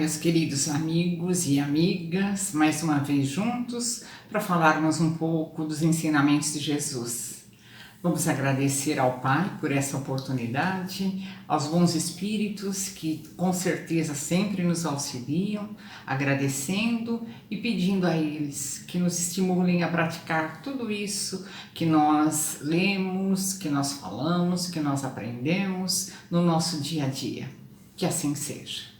meus queridos amigos e amigas, mais uma vez juntos para falarmos um pouco dos ensinamentos de Jesus. Vamos agradecer ao Pai por essa oportunidade, aos bons espíritos que com certeza sempre nos auxiliam, agradecendo e pedindo a eles que nos estimulem a praticar tudo isso que nós lemos, que nós falamos, que nós aprendemos no nosso dia a dia. Que assim seja.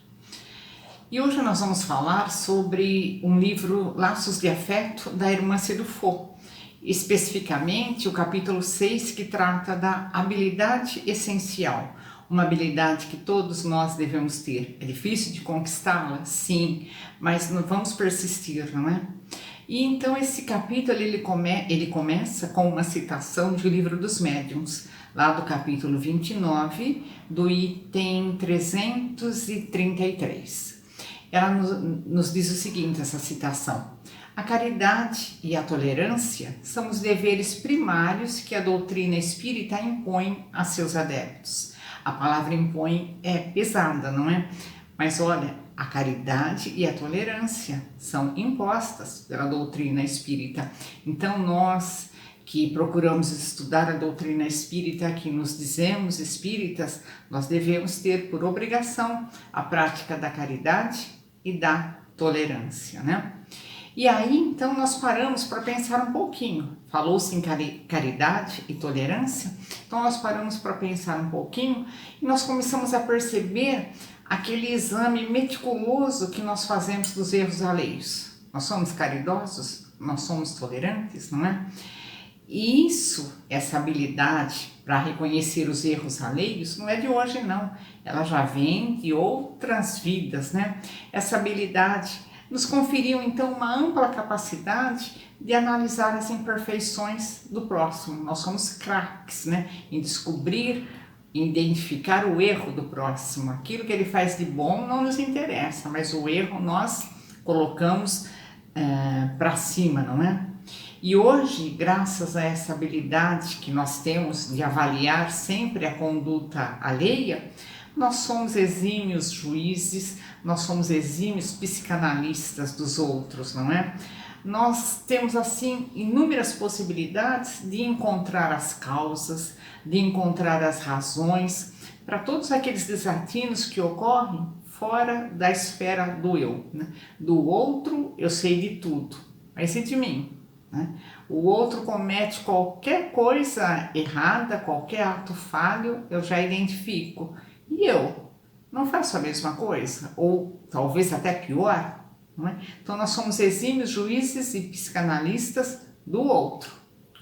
E hoje nós vamos falar sobre um livro Laços de Afeto, da irmã Cidufo, especificamente o capítulo 6, que trata da habilidade essencial, uma habilidade que todos nós devemos ter. É difícil de conquistá-la? Sim, mas não vamos persistir, não é? E então esse capítulo ele começa com uma citação de O Livro dos Médiuns, lá do capítulo 29, do item 333. Ela nos diz o seguinte, essa citação: a caridade e a tolerância são os deveres primários que a doutrina espírita impõe a seus adeptos. A palavra impõe é pesada, não é? Mas olha, a caridade e a tolerância são impostas pela doutrina espírita. Então nós que procuramos estudar a doutrina espírita, que nos dizemos espíritas, nós devemos ter por obrigação a prática da caridade e da tolerância, né? E aí então nós paramos para pensar um pouquinho. Falou-se em caridade e tolerância, então nós paramos para pensar um pouquinho e nós começamos a perceber aquele exame meticuloso que nós fazemos dos erros alheios. Nós somos caridosos, nós somos tolerantes, não é? E essa habilidade para reconhecer os erros alheios não é de hoje não, ela já vem de outras vidas, né? Essa habilidade nos conferiu então uma ampla capacidade de analisar as imperfeições do próximo. Nós somos craques, né? Em descobrir, em identificar o erro do próximo. Aquilo que ele faz de bom não nos interessa, mas o erro nós colocamos para cima, não é? E hoje, graças a essa habilidade que nós temos de avaliar sempre a conduta alheia, nós somos exímios juízes, nós somos exímios psicanalistas dos outros, não é? Nós temos assim inúmeras possibilidades de encontrar as causas, de encontrar as razões para todos aqueles desatinos que ocorrem fora da esfera do eu, né? Do outro eu sei de tudo, mas e de mim? O outro comete qualquer coisa errada, qualquer ato falho, eu já identifico. E eu não faço a mesma coisa? Ou talvez até pior? Não é? Então nós somos exímios juízes e psicanalistas do outro,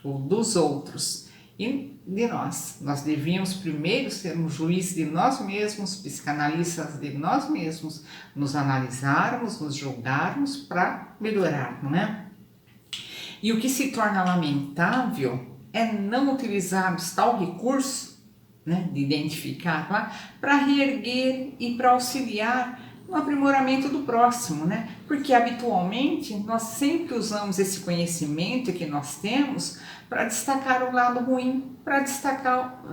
ou dos outros. E de nós. Nós devíamos primeiro sermos juízes de nós mesmos, psicanalistas de nós mesmos, nos analisarmos, nos julgarmos para melhorar, não é? E o que se torna lamentável é não utilizarmos tal recurso, né, de identificar lá, para reerguer e para auxiliar no aprimoramento do próximo, né? Porque habitualmente nós sempre usamos esse conhecimento que nós temos para destacar o lado ruim, para destacar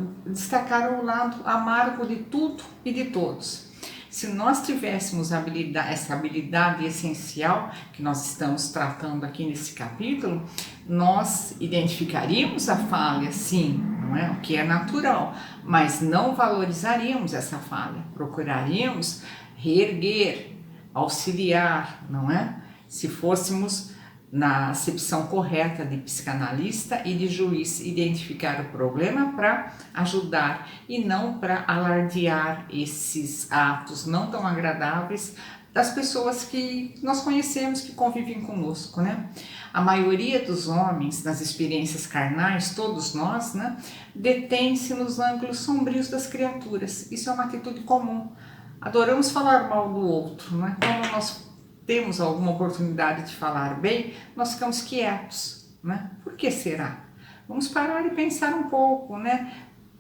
o lado amargo de tudo e de todos. Se nós tivéssemos essa habilidade essencial que nós estamos tratando aqui nesse capítulo, nós identificaríamos a falha, sim, não é? O que é natural, mas não valorizaríamos essa falha, procuraríamos reerguer, auxiliar, não é? Se fôssemos na acepção correta de psicanalista e de juiz, identificar o problema para ajudar e não para alardear esses atos não tão agradáveis das pessoas que nós conhecemos, que convivem conosco, né? A maioria dos homens, nas experiências carnais, todos nós, né, detém-se nos ângulos sombrios das criaturas. Isso é uma atitude comum. Adoramos falar mal do outro, né? Quando nós temos alguma oportunidade de falar bem, nós ficamos quietos, né? Por que será? Vamos parar e pensar um pouco, né?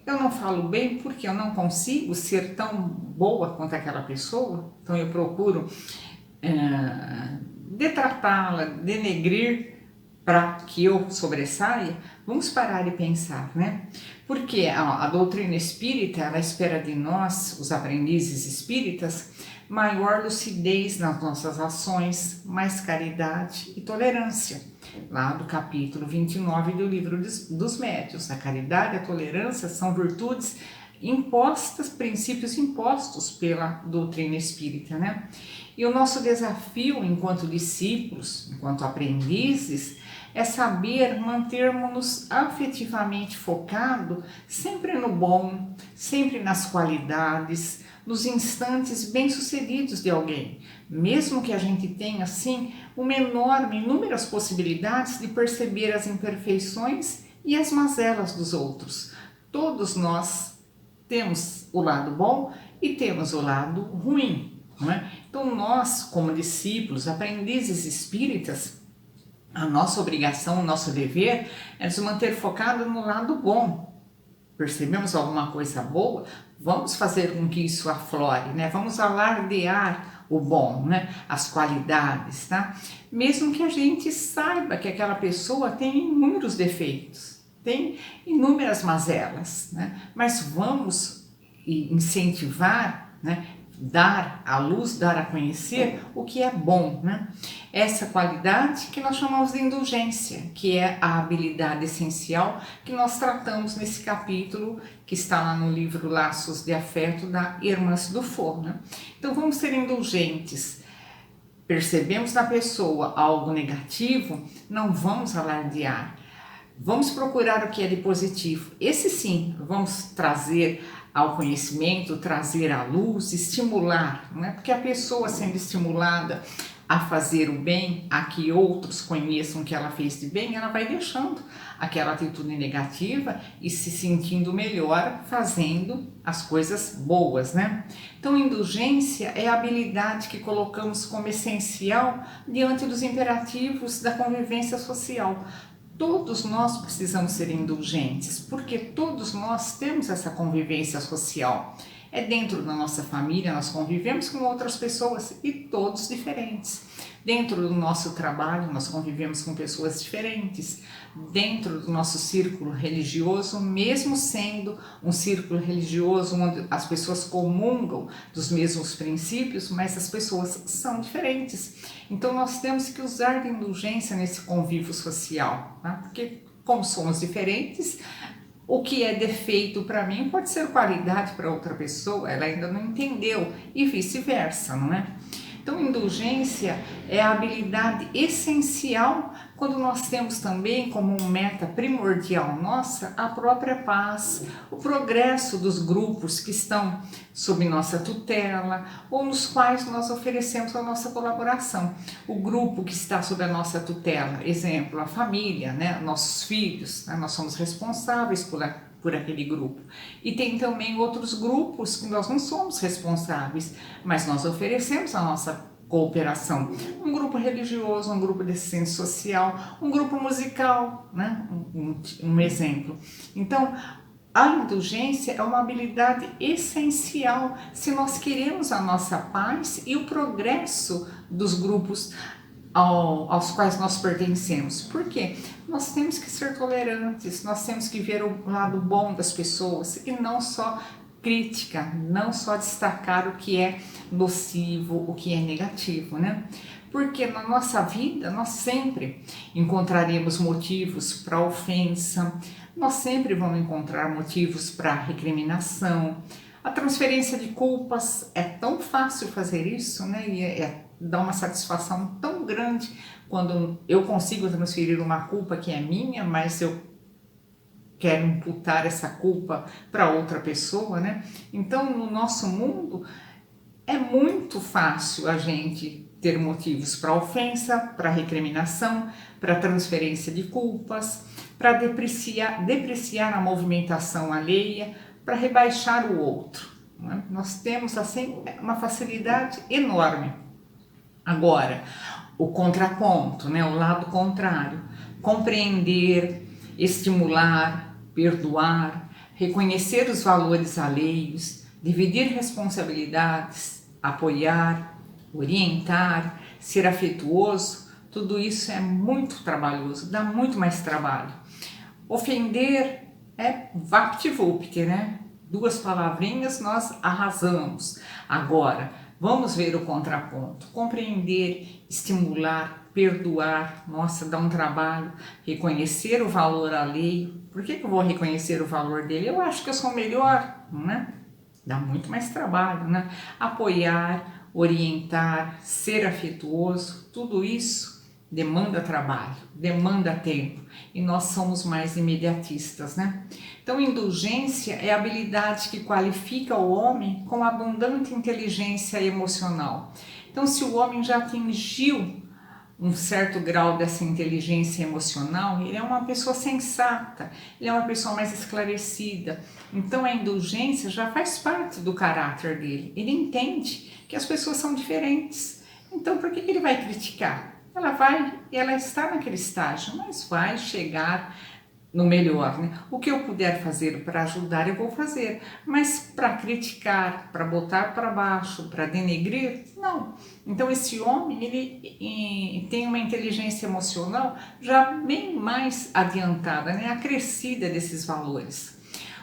Eu não falo bem porque eu não consigo ser tão boa quanto aquela pessoa, então eu procuro detratá-la, denegrir para que eu sobressaia. Vamos parar e pensar, né? Porque a doutrina espírita, ela espera de nós, os aprendizes espíritas, maior lucidez nas nossas ações, mais caridade e tolerância. Lá do capítulo 29 do livro dos Médiuns. A caridade e a tolerância são virtudes impostas, princípios impostos pela doutrina espírita, né? E o nosso desafio enquanto discípulos, enquanto aprendizes, é saber mantermos-nos afetivamente focados sempre no bom, sempre nas qualidades, nos instantes bem-sucedidos de alguém, mesmo que a gente tenha, assim, inúmeras possibilidades de perceber as imperfeições e as mazelas dos outros. Todos nós temos o lado bom e temos o lado ruim, não é? Então nós, como discípulos, aprendizes espíritas, a nossa obrigação, o nosso dever é nos manter focado no lado bom. Percebemos alguma coisa boa? Vamos fazer com que isso aflore, né? Vamos alardear o bom, né? As qualidades, tá? Mesmo que a gente saiba que aquela pessoa tem inúmeros defeitos, tem inúmeras mazelas, né? Mas vamos incentivar, né? Dar à luz, dar a conhecer o que é bom, né? Essa qualidade que nós chamamos de indulgência, que é a habilidade essencial que nós tratamos nesse capítulo que está lá no livro Laços de Afeto da Hermance Dufour, né? Então vamos ser indulgentes. Percebemos na pessoa algo negativo, não vamos alardear. Vamos procurar o que é de positivo. Esse sim, vamos trazer ao conhecimento, trazer à luz, estimular, não é? Porque a pessoa sendo estimulada a fazer o bem, a que outros conheçam que ela fez de bem, ela vai deixando aquela atitude negativa e se sentindo melhor fazendo as coisas boas, né? Então, indulgência é a habilidade que colocamos como essencial diante dos imperativos da convivência social. Todos nós precisamos ser indulgentes, porque todos nós temos essa convivência social. É dentro da nossa família, nós convivemos com outras pessoas e todos diferentes. Dentro do nosso trabalho, nós convivemos com pessoas diferentes. Dentro do nosso círculo religioso, mesmo sendo um círculo religioso onde as pessoas comungam dos mesmos princípios, mas as pessoas são diferentes. Então nós temos que usar de indulgência nesse convívio social, tá? Porque como somos diferentes, o que é defeito para mim pode ser qualidade para outra pessoa, ela ainda não entendeu, e vice-versa, não é? Então, indulgência é a habilidade essencial quando nós temos também como meta primordial nossa a própria paz, o progresso dos grupos que estão sob nossa tutela ou nos quais nós oferecemos a nossa colaboração. O grupo que está sob a nossa tutela, exemplo, a família, né? Nossos filhos, né? Nós somos responsáveis por aquele grupo. E tem também outros grupos que nós não somos responsáveis, mas nós oferecemos a nossa cooperação. Um grupo religioso, um grupo de assistência social, um grupo musical, né? Um exemplo. Então, a indulgência é uma habilidade essencial se nós queremos a nossa paz e o progresso dos grupos aos quais nós pertencemos. Por quê? Nós temos que ser tolerantes, nós temos que ver o lado bom das pessoas e não só crítica, não só destacar o que é nocivo, o que é negativo, né? Porque na nossa vida nós sempre encontraremos motivos para ofensa, nós sempre vamos encontrar motivos para recriminação. A transferência de culpas, é tão fácil fazer isso, né? E dá uma satisfação tão grande quando eu consigo transferir uma culpa que é minha, mas eu quero imputar essa culpa para outra pessoa, né? Então, no nosso mundo, é muito fácil a gente ter motivos para ofensa, para recriminação, para transferência de culpas, para depreciar a movimentação alheia, para rebaixar o outro, né? Nós temos, assim, uma facilidade enorme. Agora, o contraponto, né? O lado contrário, compreender, estimular, perdoar, reconhecer os valores alheios, dividir responsabilidades, apoiar, orientar, ser afetuoso, tudo isso é muito trabalhoso, dá muito mais trabalho. Ofender é vapt-vupt, né? 2 palavrinhas nós arrasamos. Agora, Vamos ver o contraponto, compreender, estimular, perdoar. Nossa, dá um trabalho, reconhecer o valor alheio. Por que eu vou reconhecer o valor dele? Eu acho que eu sou melhor, não é? Dá muito mais trabalho, né? Apoiar, orientar, ser afetuoso, tudo isso demanda trabalho, demanda tempo, e nós somos mais imediatistas, né? Então, indulgência é a habilidade que qualifica o homem com abundante inteligência emocional. Então, se o homem já atingiu um certo grau dessa inteligência emocional, ele é uma pessoa sensata, ele é uma pessoa mais esclarecida. Então a indulgência já faz parte do caráter dele. Ele entende que as pessoas são diferentes. Então por que ele vai criticar? Ela está naquele estágio, mas vai chegar no melhor, né? O que eu puder fazer para ajudar, eu vou fazer. Mas para criticar, para botar para baixo, para denegrir, não. Então esse homem, ele tem uma inteligência emocional já bem mais adiantada, né? Acrescida desses valores.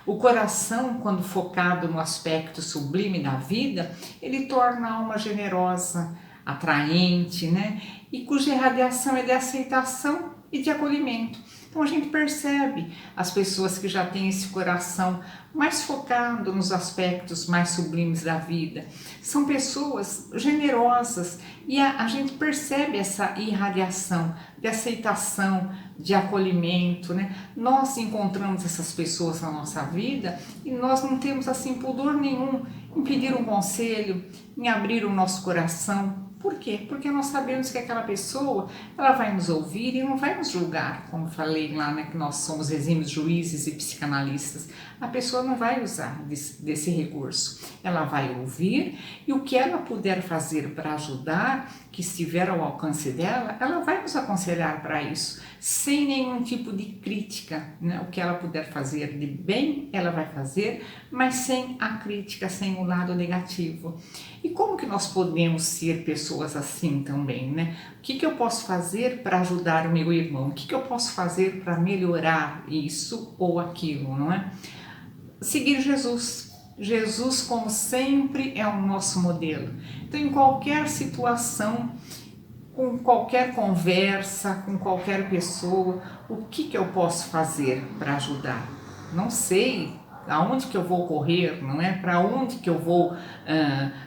O coração, quando focado no aspecto sublime da vida, ele torna a alma generosa, atraente, né? E cuja irradiação é de aceitação e de acolhimento. Então a gente percebe as pessoas que já têm esse coração mais focado nos aspectos mais sublimes da vida. São pessoas generosas e a gente percebe essa irradiação de aceitação, de acolhimento, né? Nós encontramos essas pessoas na nossa vida e nós não temos assim pudor nenhum em pedir um conselho, em abrir o nosso coração. Por quê? Porque nós sabemos que aquela pessoa, ela vai nos ouvir e não vai nos julgar, como falei lá, né, que nós somos exímios juízes e psicanalistas. A pessoa não vai usar desse recurso. Ela vai ouvir e o que ela puder fazer para ajudar, que estiver ao alcance dela, ela vai nos aconselhar para isso, sem nenhum tipo de crítica, né? O que ela puder fazer de bem, ela vai fazer, mas sem a crítica, sem o lado negativo. E como que nós podemos ser pessoas assim também, né? O que eu posso fazer para ajudar o meu irmão? O que eu posso fazer para melhorar isso ou aquilo, não é? Seguir Jesus. Jesus, como sempre, é o nosso modelo. Então, em qualquer situação, com qualquer conversa, com qualquer pessoa, o que eu posso fazer para ajudar? Não sei aonde que eu vou correr, não é? Para onde que eu vou,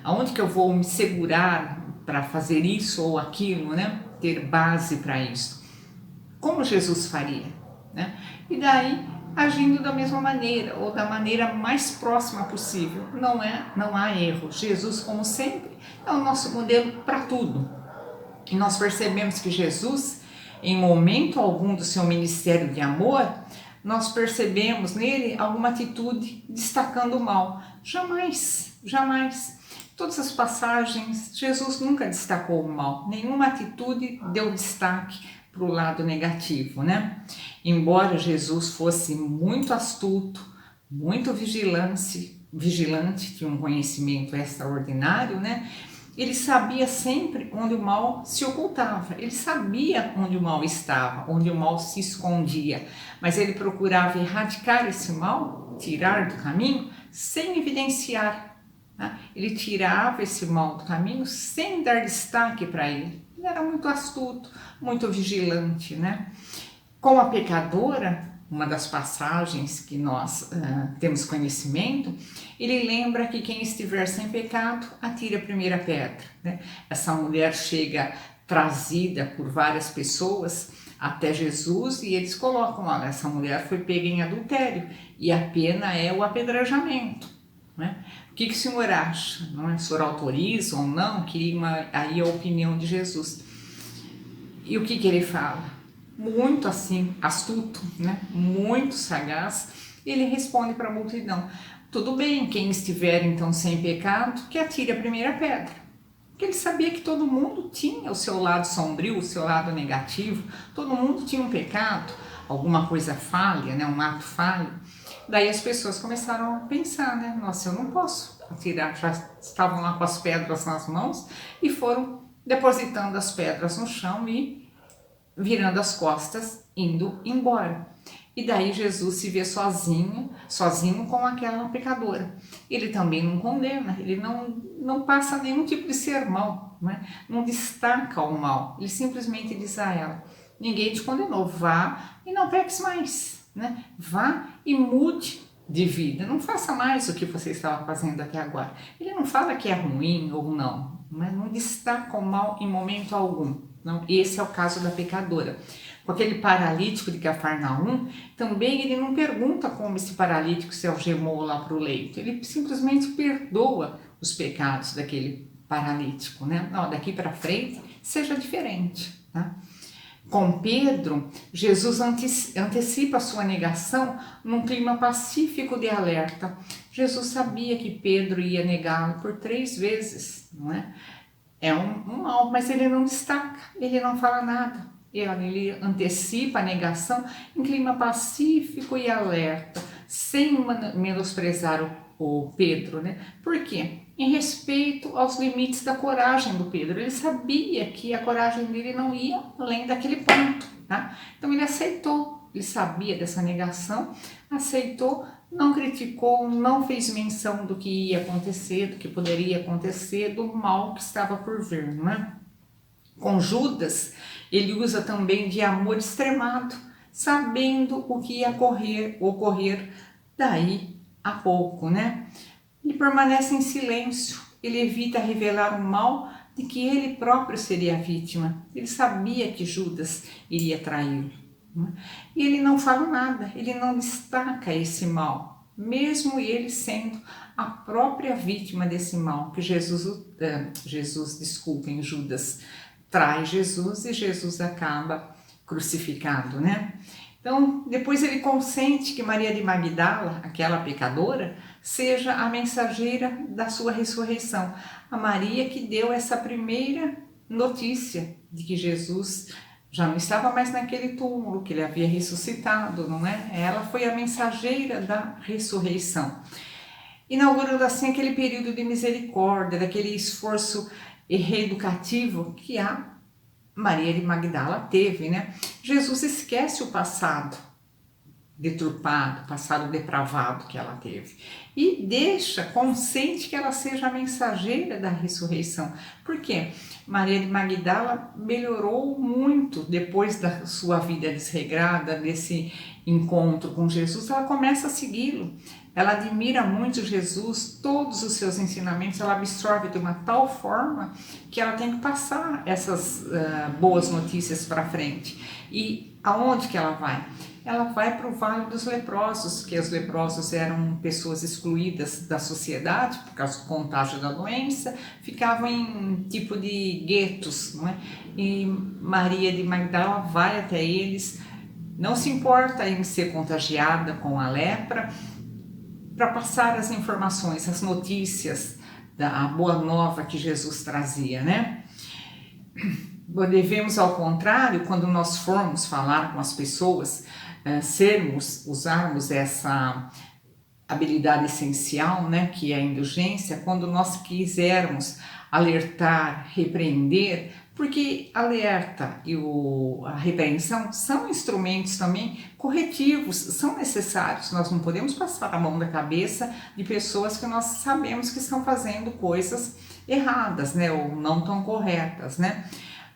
aonde que eu vou me segurar para fazer isso ou aquilo, né? Ter base para isso. Como Jesus faria, né? E daí agindo da mesma maneira ou da maneira mais próxima possível. Não há erro. Jesus, como sempre, é o nosso modelo para tudo. E nós percebemos que Jesus, em momento algum do seu ministério de amor, nós percebemos nele alguma atitude destacando o mal. Jamais, jamais. Todas as passagens, Jesus nunca destacou o mal. Nenhuma atitude deu destaque para o lado negativo, né? Embora Jesus fosse muito astuto, muito vigilante, tinha um conhecimento extraordinário, né? Ele sabia sempre onde o mal se ocultava, ele sabia onde o mal estava, onde o mal se escondia, mas ele procurava erradicar esse mal, tirar do caminho, sem evidenciar, né? Ele tirava esse mal do caminho sem dar destaque para ele. Ele era muito astuto, muito vigilante, né? Com a pecadora, uma das passagens que nós temos conhecimento, ele lembra que quem estiver sem pecado, atire a primeira pedra, né? Essa mulher chega trazida por várias pessoas até Jesus e eles colocam, olha, essa mulher foi pega em adultério e a pena é o apedrejamento, né? O que o senhor acha? Não é? O senhor autoriza ou não? Queria aí a opinião de Jesus. E o que ele fala? Muito assim, astuto, né? Muito sagaz, ele responde para a multidão: tudo bem, quem estiver então sem pecado, que atire a primeira pedra. Porque ele sabia que todo mundo tinha o seu lado sombrio, o seu lado negativo, todo mundo tinha um pecado, alguma coisa falha, né? Um ato falho. Daí as pessoas começaram a pensar, né? Nossa, eu não posso atirar, já estavam lá com as pedras nas mãos e foram depositando as pedras no chão e virando as costas, indo embora. E daí Jesus se vê sozinho com aquela pecadora. Ele também não condena, ele não passa nenhum tipo de sermão, né? Não destaca o mal, ele simplesmente diz a ela: ninguém te condenou, vá e não peques mais, né? Vá e mude de vida, não faça mais o que você estava fazendo até agora. Ele não fala que é ruim ou não, mas não destaca o mal em momento algum. Não, esse é o caso da pecadora. Com aquele paralítico de Cafarnaum, também ele não pergunta como esse paralítico se algemou lá para o leito, ele simplesmente perdoa os pecados daquele paralítico, né? Não, daqui para frente seja diferente, tá? Com Pedro, Jesus antecipa a sua negação num clima pacífico de alerta. Jesus sabia que Pedro ia negá-lo por 3 vezes, não é? É um mal, mas ele não destaca, ele não fala nada. Ele antecipa a negação em clima pacífico e alerta, sem menosprezar o Pedro, né? Por quê? Em respeito aos limites da coragem do Pedro. Ele sabia que a coragem dele não ia além daquele ponto, tá? Então ele aceitou, ele sabia dessa negação, aceitou, não criticou, não fez menção do que ia acontecer, do que poderia acontecer, do mal que estava por vir, né? Com Judas, ele usa também de amor extremado, sabendo o que ia ocorrer daí a pouco, né? Ele permanece em silêncio, ele evita revelar o mal de que ele próprio seria a vítima. Ele sabia que Judas iria traí-lo, né? E ele não fala nada, ele não destaca esse mal, mesmo ele sendo a própria vítima desse mal, que Judas traz Jesus e Jesus acaba crucificado, né? Então, depois ele consente que Maria de Magdala, aquela pecadora, seja a mensageira da sua ressurreição. A Maria que deu essa primeira notícia de que Jesus já não estava mais naquele túmulo, que ele havia ressuscitado, não é? Ela foi a mensageira da ressurreição, inaugurando assim aquele período de misericórdia, daquele esforço reeducativo que a Maria de Magdala teve, né? Jesus esquece o passado deturpado, passado depravado que ela teve e consente que ela seja a mensageira da ressurreição. Por quê? Maria de Magdala melhorou muito depois da sua vida desregrada, desse encontro com Jesus. Ela começa a segui-lo, ela admira muito Jesus, todos os seus ensinamentos ela absorve de uma tal forma que ela tem que passar essas boas notícias para frente. E aonde que ela vai? Ela vai para o Vale dos Leprosos, que os leprosos eram pessoas excluídas da sociedade por causa do contágio da doença, ficavam em tipo de guetos, não é? E Maria de Magdala vai até eles, não se importa em ser contagiada com a lepra, para passar as informações, as notícias, a boa nova que Jesus trazia, né? Devemos, ao contrário, quando nós formos falar com as pessoas, usarmos essa habilidade essencial, né, que é a indulgência, quando nós quisermos alertar, repreender, porque alerta e a repreensão são instrumentos também corretivos, são necessários. Nós não podemos passar a mão da cabeça de pessoas que nós sabemos que estão fazendo coisas erradas, né, ou não tão corretas, né?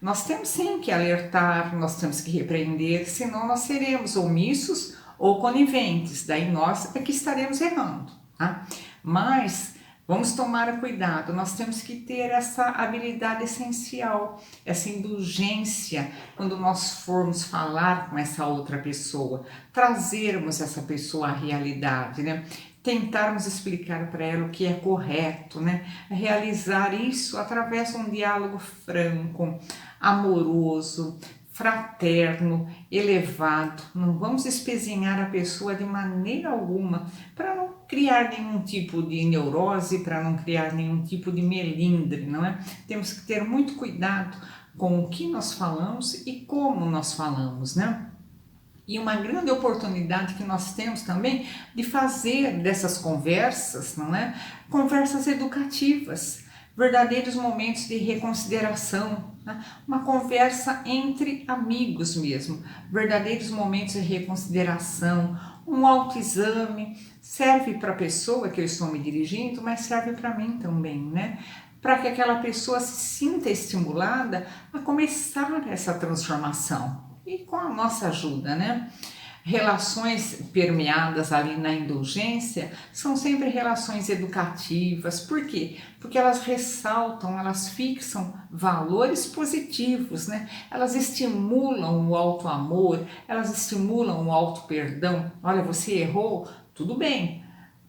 Nós temos sim que alertar, nós temos que repreender, senão nós seremos omissos ou coniventes, daí nós é que estaremos errando, tá? Mas vamos tomar cuidado, nós temos que ter essa habilidade essencial, essa indulgência, quando nós formos falar com essa outra pessoa, trazermos essa pessoa à realidade, né? Tentarmos explicar para ela o que é correto, né? Realizar isso através de um diálogo franco, amoroso, fraterno, elevado. Não vamos espezinhar a pessoa de maneira alguma para não criar nenhum tipo de neurose, para não criar nenhum tipo de melindre, não é? Temos que ter muito cuidado com o que nós falamos e como nós falamos, né? E uma grande oportunidade que nós temos também de fazer dessas conversas, não é? Conversas educativas, verdadeiros momentos de reconsideração, né? Uma conversa entre amigos mesmo, verdadeiros momentos de reconsideração, um autoexame, serve para a pessoa que eu estou me dirigindo, mas serve para mim também, né? Para que aquela pessoa se sinta estimulada a começar essa transformação e com a nossa ajuda, né? Relações permeadas ali na indulgência são sempre relações educativas. Por quê? Porque elas ressaltam, elas fixam valores positivos, né? Elas estimulam o auto-amor, elas estimulam o auto-perdão. Olha, você errou, tudo bem.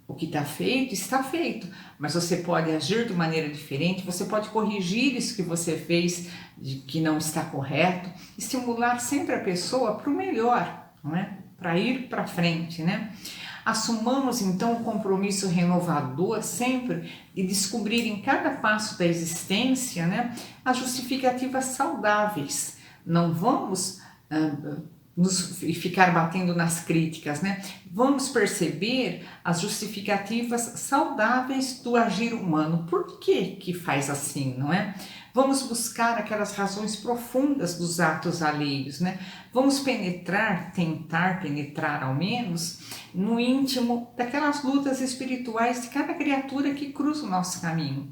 O que está feito, mas você pode agir de maneira diferente, você pode corrigir isso que você fez, que não está correto, estimular sempre a pessoa para o melhor, não é? Para ir para frente, né? Assumamos então o compromisso renovador sempre de descobrir em cada passo da existência, né, as justificativas saudáveis. Não vamos ficar batendo nas críticas, né? Vamos perceber as justificativas saudáveis do agir humano. Por que faz assim, não é? Vamos buscar aquelas razões profundas dos atos alheios, né? Vamos tentar penetrar ao menos, no íntimo daquelas lutas espirituais de cada criatura que cruza o nosso caminho.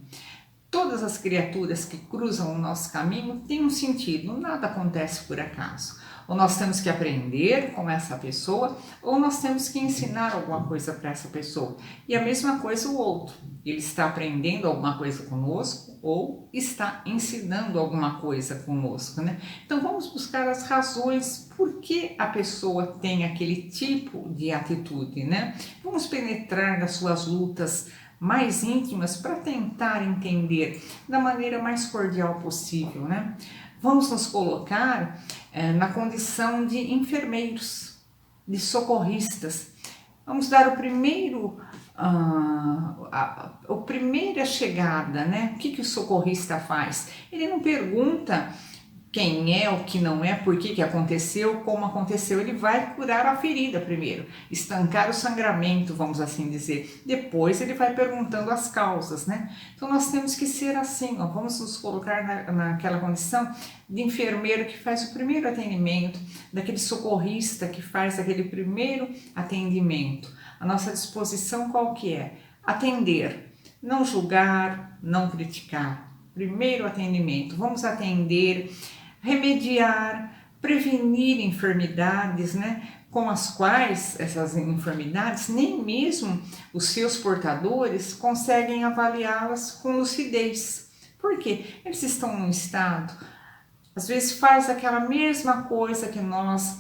Todas as criaturas que cruzam o nosso caminho têm um sentido, nada acontece por acaso. Ou nós temos que aprender com essa pessoa, ou nós temos que ensinar alguma coisa para essa pessoa. E a mesma coisa o outro. Ele está aprendendo alguma coisa conosco ou está ensinando alguma coisa conosco, né? Então vamos buscar as razões por que a pessoa tem aquele tipo de atitude, né? Vamos penetrar nas suas lutas mais íntimas para tentar entender da maneira mais cordial possível, né? Vamos nos colocar na condição de enfermeiros, de socorristas. Vamos dar a primeira chegada, né? O que o socorrista faz? Ele não pergunta quem é, o que não é, por que aconteceu, como aconteceu. Ele vai curar a ferida primeiro, estancar o sangramento, vamos assim dizer. Depois ele vai perguntando as causas, né? Então nós temos que ser assim, ó, vamos nos colocar naquela condição de enfermeiro que faz o primeiro atendimento, daquele socorrista que faz aquele primeiro atendimento. A nossa disposição qual que é? Atender, não julgar, não criticar. Primeiro atendimento, vamos atender, remediar, prevenir enfermidades, né, com as quais essas enfermidades nem mesmo os seus portadores conseguem avaliá-las com lucidez. Por quê? Eles estão num estado, às vezes faz aquela mesma coisa que nós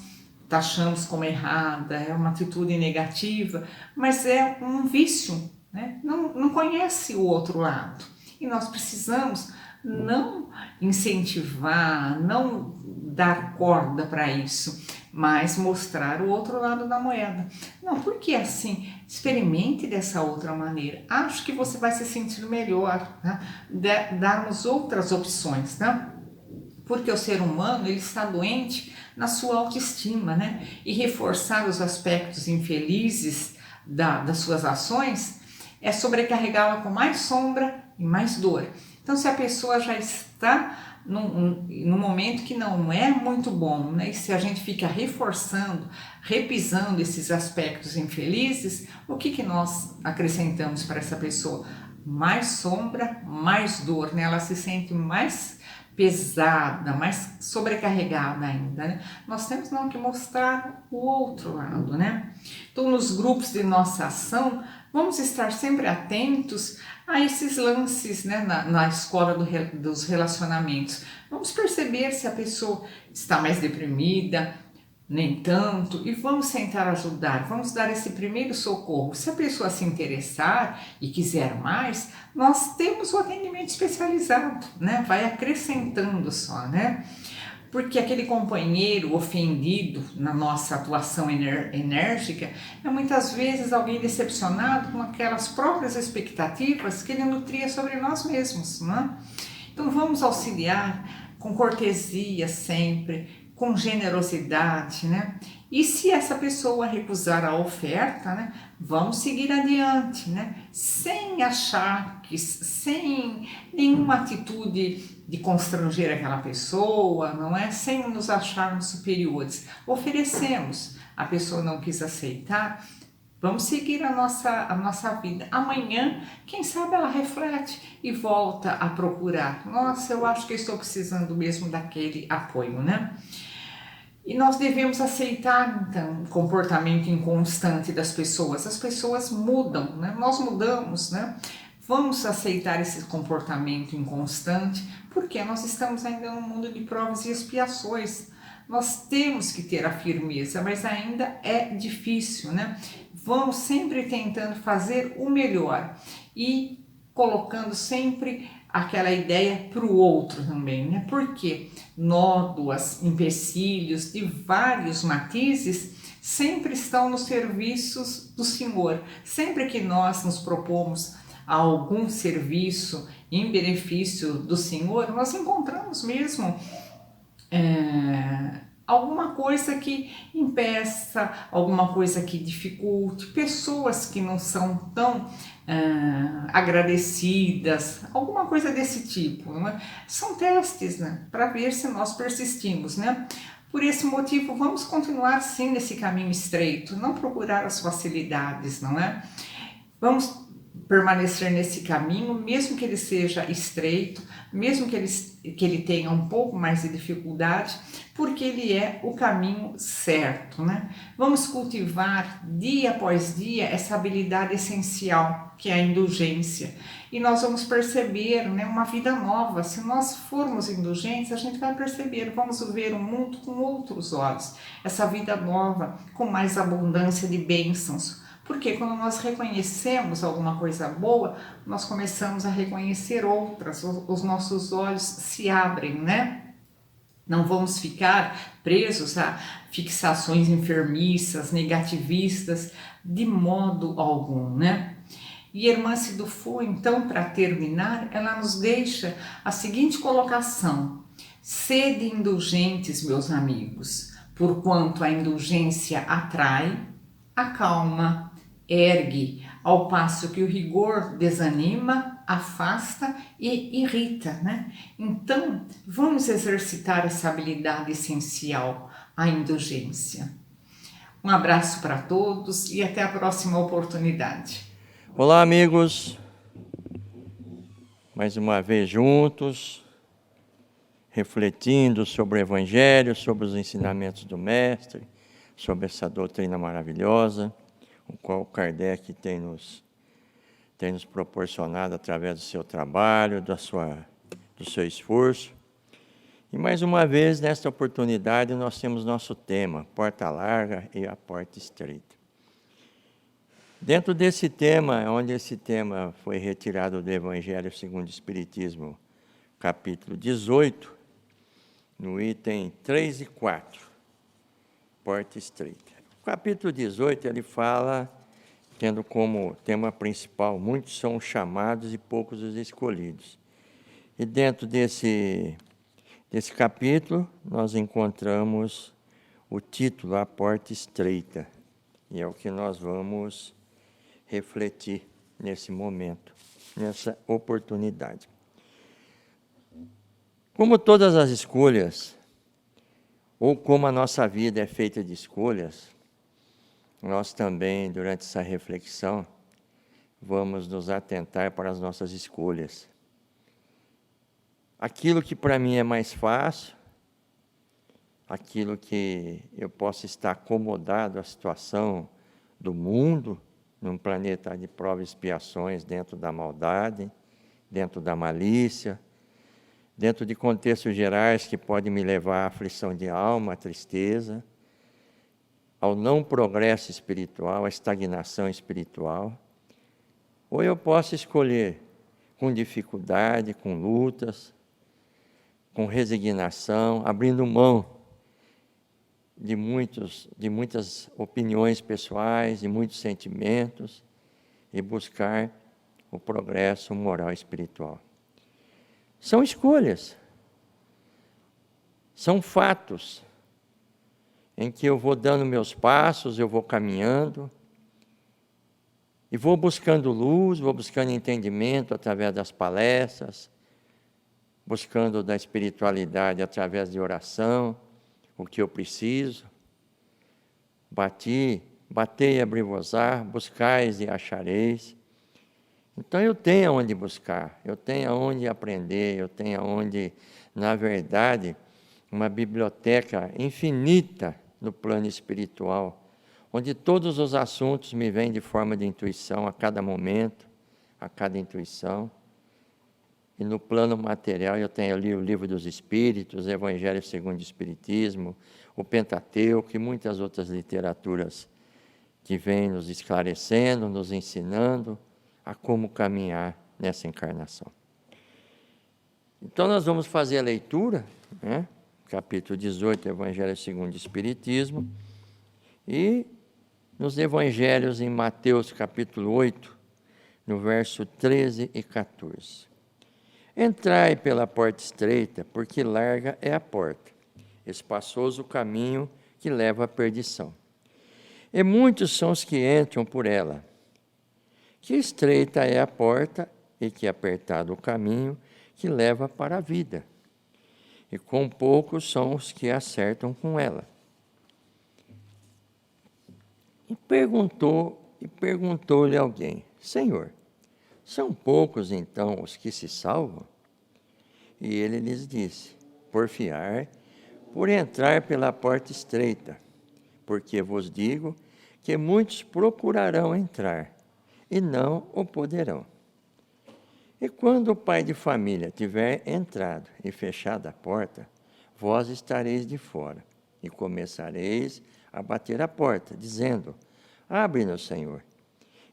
taxamos como errada, é uma atitude negativa, mas é um vício, né? Não conhece o outro lado. E nós precisamos não incentivar, não dar corda para isso, mas mostrar o outro lado da moeda. Não, porque assim, experimente dessa outra maneira. Acho que você vai se sentir melhor, né? Darmos outras opções, né? Porque o ser humano, ele está doente na sua autoestima, né? E reforçar os aspectos infelizes das suas ações é sobrecarregá-la com mais sombra e mais dor. Então, se a pessoa já está num momento que não é muito bom, né? E se a gente fica reforçando, repisando esses aspectos infelizes, o que nós acrescentamos para essa pessoa? Mais sombra, mais dor, né? Ela se sente mais pesada, mais sobrecarregada ainda, né? Nós temos não que mostrar o outro lado, né? Então, nos grupos de nossa ação, vamos estar sempre atentos a esses lances, né, na escola dos relacionamentos. Vamos perceber se a pessoa está mais deprimida, nem tanto, e vamos tentar ajudar, vamos dar esse primeiro socorro. Se a pessoa se interessar e quiser mais, nós temos o atendimento especializado, né? Vai acrescentando só, né? Porque aquele companheiro ofendido na nossa atuação enérgica é muitas vezes alguém decepcionado com aquelas próprias expectativas que ele nutria sobre nós mesmos, né? Então vamos auxiliar com cortesia sempre, com generosidade, né? E se essa pessoa recusar a oferta, né, vamos seguir adiante, né? Sem achaques, sem nenhuma atitude de constranger aquela pessoa, não é? Sem nos acharmos superiores. Oferecemos, a pessoa não quis aceitar, vamos seguir a nossa vida. Amanhã, quem sabe ela reflete e volta a procurar. Nossa, eu acho que eu estou precisando mesmo daquele apoio, né? E nós devemos aceitar, então, o comportamento inconstante das pessoas. As pessoas mudam, né? Nós mudamos, né? Vamos aceitar esse comportamento inconstante, porque nós estamos ainda num mundo de provas e expiações. Nós temos que ter a firmeza, mas ainda é difícil, né? Vamos sempre tentando fazer o melhor e colocando sempre aquela ideia para o outro também, né? Porque nódoas, empecilhos de vários matizes sempre estão nos serviços do Senhor. Sempre que nós nos propomos a algum serviço em benefício do Senhor, nós encontramos mesmo alguma coisa que impeça, alguma coisa que dificulte, pessoas que não são tão agradecidas, alguma coisa desse tipo, não é? São testes, né, para ver se nós persistimos, né? Por esse motivo, vamos continuar sim nesse caminho estreito, não procurar as facilidades, não é? Vamos permanecer nesse caminho, mesmo que ele seja estreito, mesmo que ele tenha um pouco mais de dificuldade, porque ele é o caminho certo, né? Vamos cultivar dia após dia essa habilidade essencial, que é a indulgência. E nós vamos perceber, né, uma vida nova. Se nós formos indulgentes, a gente vai perceber, vamos ver o mundo com outros olhos. Essa vida nova, com mais abundância de bênçãos. Porque quando nós reconhecemos alguma coisa boa, nós começamos a reconhecer outras, os nossos olhos se abrem, né? Não vamos ficar presos a fixações enfermiças, negativistas, de modo algum, né? E Irmã Cidufu, então, para terminar, ela nos deixa a seguinte colocação: sede indulgentes, meus amigos, porquanto a indulgência atrai, acalma, ergue, ao passo que o rigor desanima, afasta e irrita, né? Então, vamos exercitar essa habilidade essencial, a indulgência. Um abraço para todos e até a próxima oportunidade. Olá, amigos. Mais uma vez juntos, refletindo sobre o Evangelho, sobre os ensinamentos do Mestre, sobre essa doutrina maravilhosa, o qual Kardec tem nos proporcionado através do seu trabalho, do seu esforço. E mais uma vez, nesta oportunidade, nós temos nosso tema, Porta Larga e a Porta Estreita. Dentro desse tema, onde esse tema foi retirado do Evangelho segundo o Espiritismo, capítulo 18, no item 3 e 4, Porta Estreita. O capítulo 18, ele fala, tendo como tema principal, muitos são os chamados e poucos os escolhidos. E dentro desse capítulo, nós encontramos o título, A Porta Estreita, e é o que nós vamos refletir nesse momento, nessa oportunidade. Como todas as escolhas, ou como a nossa vida é feita de escolhas, nós também, durante essa reflexão, vamos nos atentar para as nossas escolhas. Aquilo que para mim é mais fácil, aquilo que eu posso estar acomodado à situação do mundo, num planeta de provas e expiações, dentro da maldade, dentro da malícia, dentro de contextos gerais que podem me levar à aflição de alma, à tristeza, ao não progresso espiritual, à estagnação espiritual. Ou eu posso escolher com dificuldade, com lutas, com resignação, abrindo mão de muitas opiniões pessoais, de muitos sentimentos, e buscar o progresso moral e espiritual. São escolhas, são fatos em que eu vou dando meus passos, eu vou caminhando, e vou buscando luz, vou buscando entendimento através das palestras, buscando da espiritualidade através de oração, o que eu preciso. Batei e abri-vos-á, buscais e achareis. Então eu tenho aonde buscar, eu tenho aonde aprender, eu tenho aonde, na verdade, uma biblioteca infinita no plano espiritual, onde todos os assuntos me vêm de forma de intuição a cada momento, a cada intuição. E no plano material eu tenho ali o Livro dos Espíritos, o Evangelho segundo o Espiritismo, o Pentateuco e muitas outras literaturas que vêm nos esclarecendo, nos ensinando a como caminhar nessa encarnação. Então nós vamos fazer a leitura, né? Capítulo 18, Evangelho segundo o Espiritismo, e nos Evangelhos em Mateus capítulo 8, no verso 13 e 14. Entrai pela porta estreita, porque larga é a porta, espaçoso o caminho que leva à perdição. E muitos são os que entram por ela. Que estreita é a porta e que apertado o caminho que leva para a vida. E com poucos são os que acertam com ela. E perguntou-lhe alguém: Senhor, são poucos então os que se salvam? E ele lhes disse: porfiai, por entrar pela porta estreita, porque vos digo que muitos procurarão entrar e não o poderão. E quando o pai de família tiver entrado e fechado a porta, vós estareis de fora e começareis a bater a porta, dizendo: abre-nos, Senhor.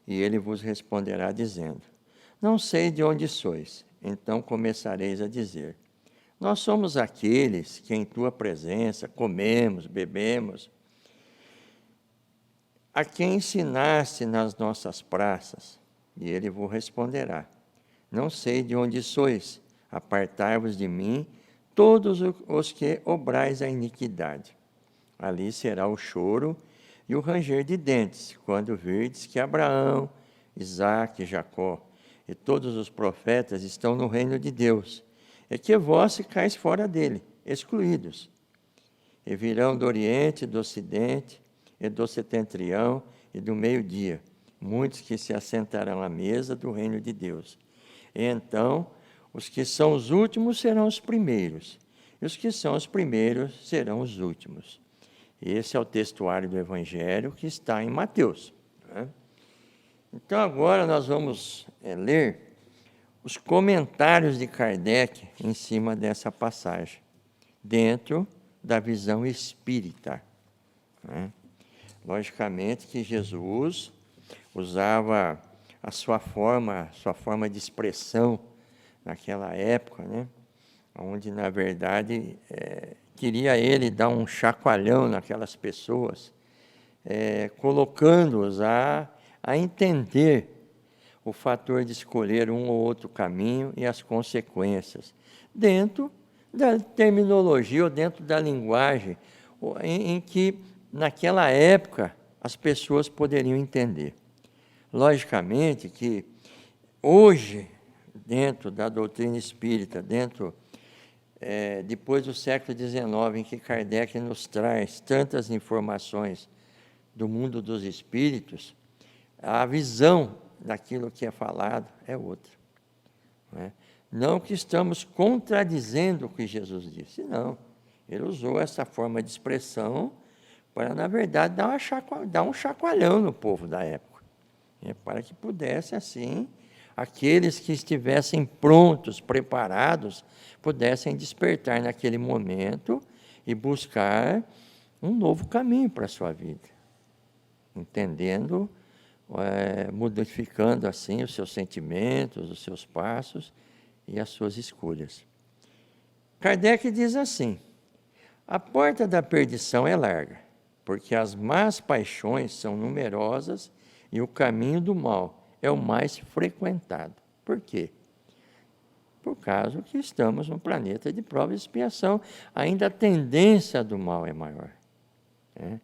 E ele vos responderá dizendo: não sei de onde sois. Então começareis a dizer: nós somos aqueles que em tua presença comemos, bebemos, a quem ensinaste nas nossas praças. E ele vos responderá: não sei de onde sois, apartai-vos de mim, todos os que obrais a iniquidade. Ali será o choro e o ranger de dentes, quando virdes que Abraão, Isaque, Jacó e todos os profetas estão no reino de Deus, e que vós ficais fora dele, excluídos. E virão do Oriente, do Ocidente, e do Setentrião, e do meio-dia, muitos que se assentarão à mesa do reino de Deus. E então, os que são os últimos serão os primeiros, e os que são os primeiros serão os últimos. Esse é o textuário do Evangelho que está em Mateus, né? Então, agora nós vamos ler os comentários de Kardec em cima dessa passagem, dentro da visão espírita, né? Logicamente que Jesus usava a sua forma de expressão naquela época, né? Onde, na verdade, queria ele dar um chacoalhão naquelas pessoas, colocando-os a entender o fator de escolher um ou outro caminho e as consequências, dentro da terminologia ou dentro da linguagem em que, naquela época, as pessoas poderiam entender. Logicamente que, hoje, dentro da doutrina espírita, depois do século XIX, em que Kardec nos traz tantas informações do mundo dos espíritos, a visão daquilo que é falado é outra, né? Não que estamos contradizendo o que Jesus disse, não. Ele usou essa forma de expressão para, na verdade, dar um chacoalhão no povo da época, né? Para que pudesse, assim, aqueles que estivessem prontos, preparados, pudessem despertar naquele momento e buscar um novo caminho para a sua vida, entendendo, modificando assim os seus sentimentos, os seus passos e as suas escolhas. Kardec diz assim: a porta da perdição é larga, porque as más paixões são numerosas e o caminho do mal é o mais frequentado. Por quê? Por causa que estamos num planeta de prova e expiação, ainda a tendência do mal é maior, né?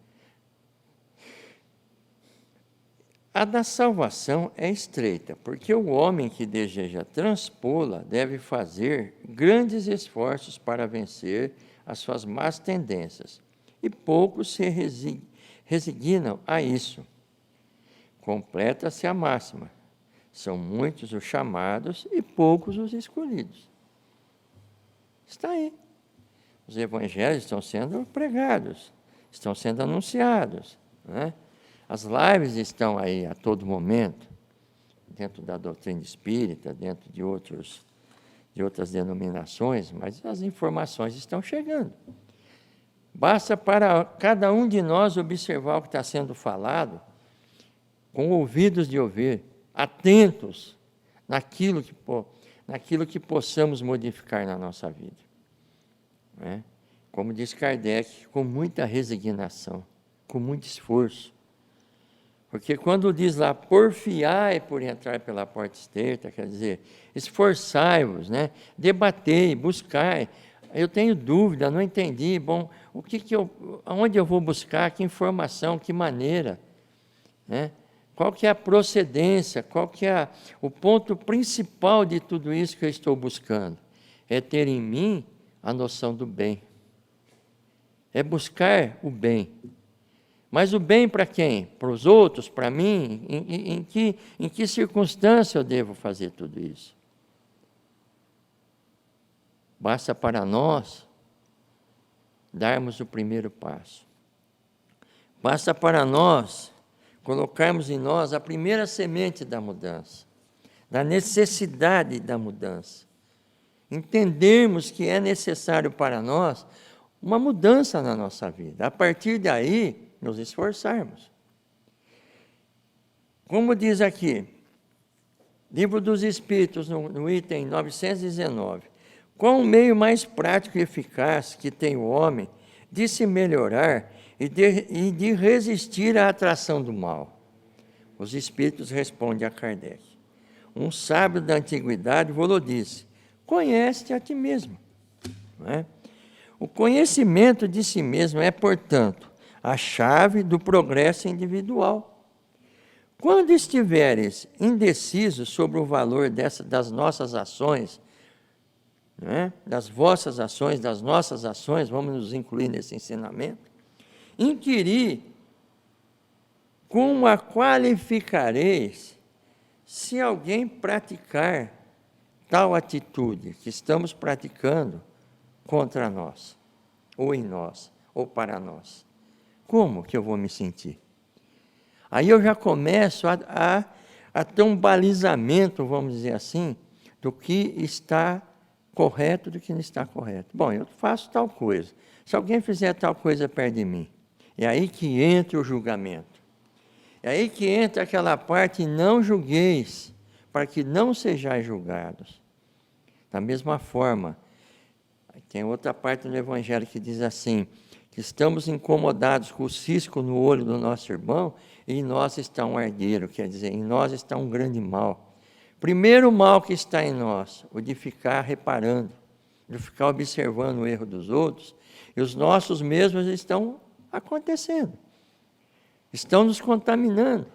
A da salvação é estreita, porque o homem que deseja transpô-la deve fazer grandes esforços para vencer as suas más tendências, e poucos se resignam a isso. Completa-se a máxima: são muitos os chamados e poucos os escolhidos. Está aí. Os evangelhos estão sendo pregados, estão sendo anunciados, né? As lives estão aí a todo momento, dentro da doutrina espírita, dentro de outras denominações, mas as informações estão chegando. Basta para cada um de nós observar o que está sendo falado, com ouvidos de ouvir, atentos naquilo que possamos modificar na nossa vida. Né? Como diz Kardec, com muita resignação, com muito esforço. Porque quando diz lá, porfiai por entrar pela porta estreita, quer dizer, esforçai-vos, né? Debatei, buscai. Eu tenho dúvida, não entendi, bom, aonde eu vou buscar, que informação, que maneira, né? Qual que é a procedência, qual que é o ponto principal de tudo isso que eu estou buscando? É ter em mim a noção do bem. É buscar o bem. Mas o bem para quem? Para os outros? Para mim? Em que circunstância eu devo fazer tudo isso? Basta para nós darmos o primeiro passo. Basta para nós colocarmos em nós a primeira semente da mudança, da necessidade da mudança. Entendermos que é necessário para nós uma mudança na nossa vida. A partir daí, nos esforçarmos. Como diz aqui, Livro dos Espíritos, no item 919, qual o meio mais prático e eficaz que tem o homem de se melhorar e de resistir à atração do mal? Os Espíritos respondem a Kardec. Um sábio da antiguidade vos disse: conhece-te a ti mesmo. Não é? O conhecimento de si mesmo é, portanto, a chave do progresso individual. Quando estiveres indecisos sobre o valor das nossas ações, né, das vossas ações, das nossas ações, vamos nos incluir nesse ensinamento, inquirir como a qualificareis se alguém praticar tal atitude que estamos praticando contra nós, ou em nós, ou para nós. Como que eu vou me sentir? Aí eu já começo a ter um balizamento, vamos dizer assim, do que está correto e do que não está correto. Bom, eu faço tal coisa. Se alguém fizer tal coisa perto de mim, é aí que entra o julgamento. É aí que entra aquela parte, não julgueis, para que não sejais julgados. Da mesma forma, tem outra parte no Evangelho que diz assim, que estamos incomodados com o cisco no olho do nosso irmão, e em nós está um argueiro, quer dizer, em nós está um grande mal. Primeiro mal que está em nós, o de ficar reparando, de ficar observando o erro dos outros, e os nossos mesmos estão acontecendo, estão nos contaminando,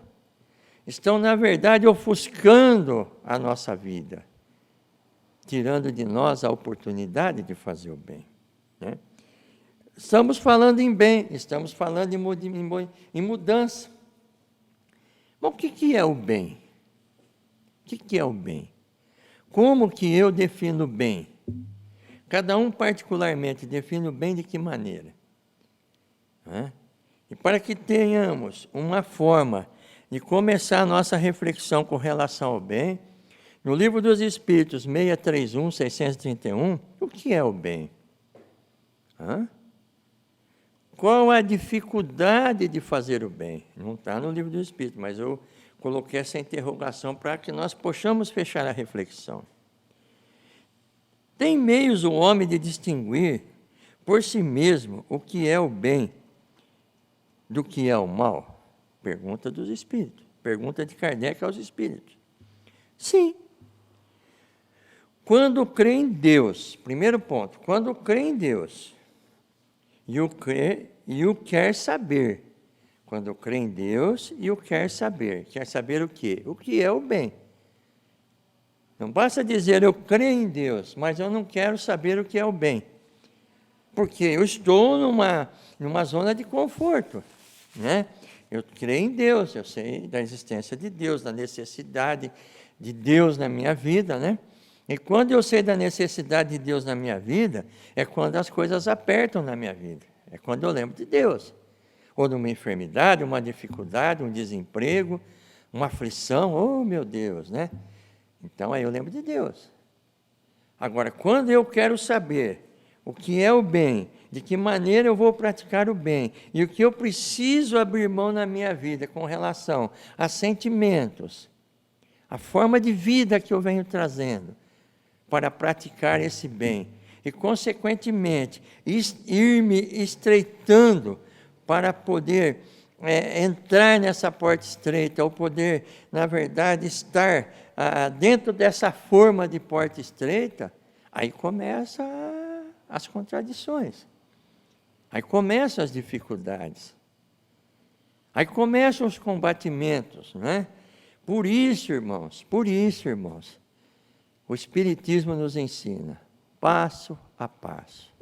estão, na verdade, ofuscando a nossa vida, tirando de nós a oportunidade de fazer o bem, né? Estamos falando em bem, estamos falando em mudança. Mas o que é o bem? O que é o bem? Como que eu defino o bem? Cada um particularmente define o bem de que maneira? E para que tenhamos uma forma de começar a nossa reflexão com relação ao bem, no Livro dos Espíritos, 631, 631, o que é o bem? Qual a dificuldade de fazer o bem? Não está no Livro do Espírito, mas eu coloquei essa interrogação para que nós possamos fechar a reflexão. Tem meios o homem de distinguir por si mesmo o que é o bem do que é o mal? Pergunta dos Espíritos. Pergunta de Kardec aos Espíritos. Sim. Quando crê em Deus, primeiro ponto, quando crê em Deus, e o quer saber Quando crê em Deus e o quer saber. Quer saber o quê? O que é o bem. Não basta dizer eu creio em Deus, mas eu não quero saber o que é o bem. Porque eu estou numa zona de conforto, né? Eu creio em Deus, eu sei da existência de Deus, da necessidade de Deus na minha vida, né? E quando eu sei da necessidade de Deus na minha vida, é quando as coisas apertam na minha vida. É quando eu lembro de Deus. Ou numa enfermidade, uma dificuldade, um desemprego, uma aflição, oh meu Deus, né? Então aí eu lembro de Deus. Agora, quando eu quero saber o que é o bem, de que maneira eu vou praticar o bem, e o que eu preciso abrir mão na minha vida com relação a sentimentos, a forma de vida que eu venho trazendo para praticar esse bem, e consequentemente ir me estreitando para poder entrar nessa porta estreita, ou poder, na verdade, estar dentro dessa forma de porta estreita, aí começam as contradições, aí começam as dificuldades, aí começam os combatimentos, né? Por isso, irmãos, o Espiritismo nos ensina, passo a passo,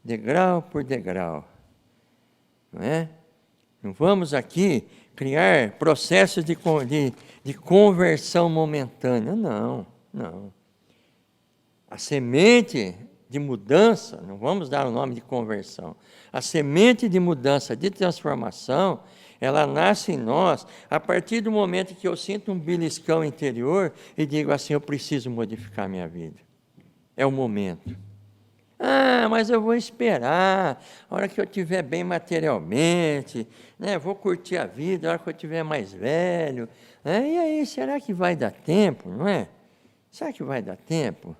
degrau por degrau, não é? Não vamos aqui criar processos de conversão momentânea, não. A semente de mudança, não vamos dar o nome de conversão, a semente de mudança, de transformação, ela nasce em nós a partir do momento que eu sinto um beliscão interior e digo assim, eu preciso modificar minha vida. É o momento. Ah, mas eu vou esperar, a hora que eu estiver bem materialmente, né? Vou curtir a vida, a hora que eu estiver mais velho. Né? E aí, será que vai dar tempo, não é? Será que vai dar tempo?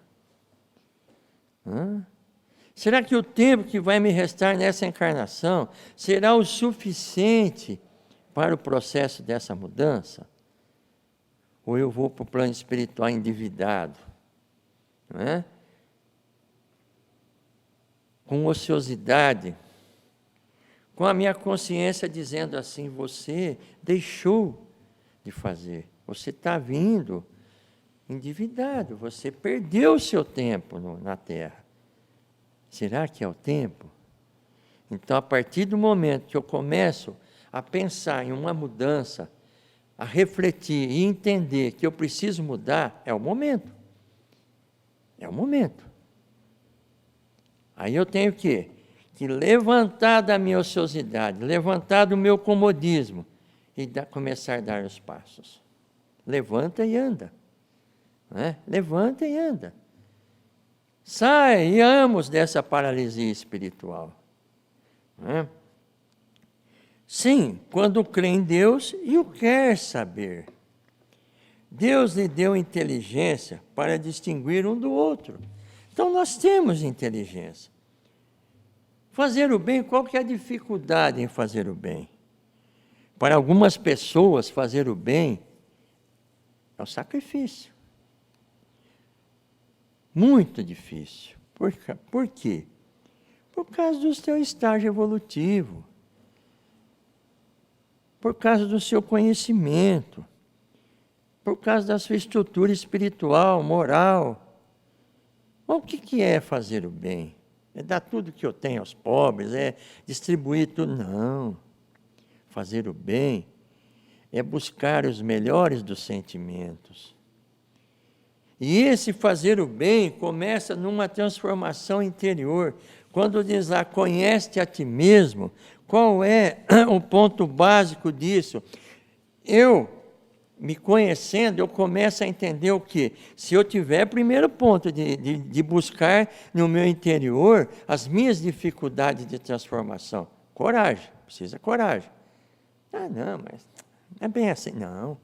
Será que o tempo que vai me restar nessa encarnação será o suficiente para o processo dessa mudança? Ou eu vou para o plano espiritual endividado, não é? Com ociosidade, com a minha consciência dizendo assim, você deixou de fazer, você está vindo endividado, você perdeu o seu tempo na Terra. Será que é o tempo? Então, a partir do momento que eu começo a pensar em uma mudança, a refletir e entender que eu preciso mudar, é o momento. É o momento. Aí eu tenho que levantar da minha ociosidade, levantar do meu comodismo e começar a dar os passos. Levanta e anda. Né? Levanta e anda. Saiamos dessa paralisia espiritual. Né? Sim, quando crê em Deus e o quer saber. Deus lhe deu inteligência para distinguir um do outro. Então, nós temos inteligência. Fazer o bem, qual que é a dificuldade em fazer o bem? Para algumas pessoas, fazer o bem é o sacrifício. Muito difícil. Por quê? Por causa do seu estágio evolutivo. Por causa do seu conhecimento. Por causa da sua estrutura espiritual, moral. Mas o que é fazer o bem? É dar tudo que eu tenho aos pobres, é distribuir tudo? Não. Fazer o bem é buscar os melhores dos sentimentos. E esse fazer o bem começa numa transformação interior. Quando diz lá, conhece-te a ti mesmo, qual é o ponto básico disso? Eu, me conhecendo, eu começo a entender o quê? Se eu tiver, primeiro ponto, de buscar no meu interior as minhas dificuldades de transformação. Coragem, precisa coragem. Ah, não, mas não é bem assim, não.